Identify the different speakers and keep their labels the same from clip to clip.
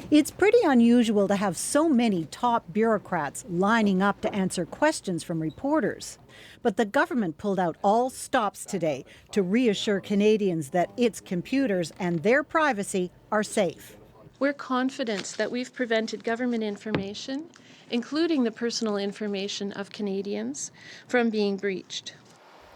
Speaker 1: It's pretty unusual to have so many top bureaucrats lining up to answer questions from reporters. But the government pulled out all stops today to reassure Canadians that its computers and their privacy are safe.
Speaker 2: We're confident that we've prevented government information, including the personal information of Canadians, from being breached.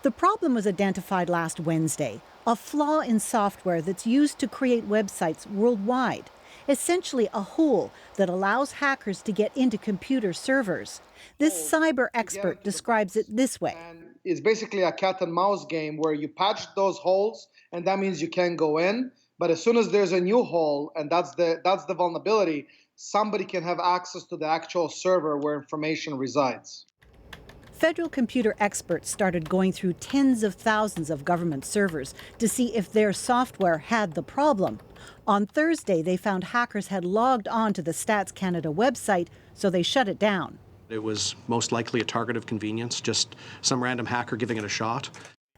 Speaker 1: The problem was identified last Wednesday, a flaw in software that's used to create websites worldwide. Essentially a hole that allows hackers to get into computer servers. This cyber expert describes it this way.
Speaker 3: It's basically a cat and mouse game where you patch those holes and that means you can go in. But as soon as there's a new hole, and that's the vulnerability, somebody can have access to the actual server where information resides.
Speaker 1: Federal computer experts started going through tens of thousands of government servers to see if their software had the problem. On Thursday, they found hackers had logged on to the Stats Canada website, so they shut it down.
Speaker 4: It was most likely a target of convenience, just some random hacker giving it a shot.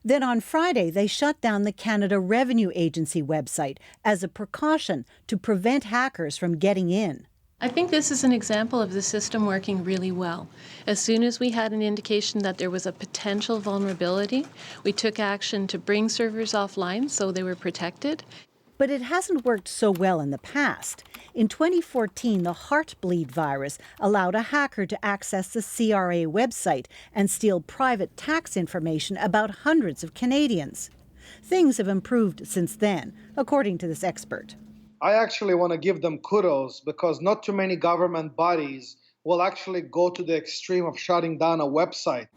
Speaker 1: Then on Friday, they shut down the Canada Revenue Agency website as a precaution to prevent hackers from getting in.
Speaker 2: I think this is an example of the system working really well. As soon as we had an indication that there was a potential vulnerability, we took action to bring servers offline so they were protected.
Speaker 1: But it hasn't worked so well in the past. In 2014, the Heartbleed virus allowed a hacker to access the CRA website and steal private tax information about hundreds of Canadians. Things have improved since then, according to this expert.
Speaker 3: I actually want to give them kudos because not too many government bodies will actually go to the extreme of shutting down a website.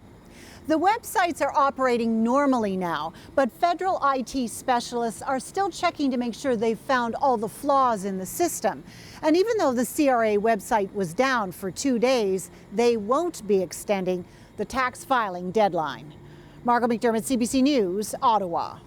Speaker 1: The websites are operating normally now, but federal IT specialists are still checking to make sure they've found all the flaws in the system. And even though the CRA website was down for 2 days, they won't be extending the tax filing deadline. Margot McDermott, CBC News, Ottawa.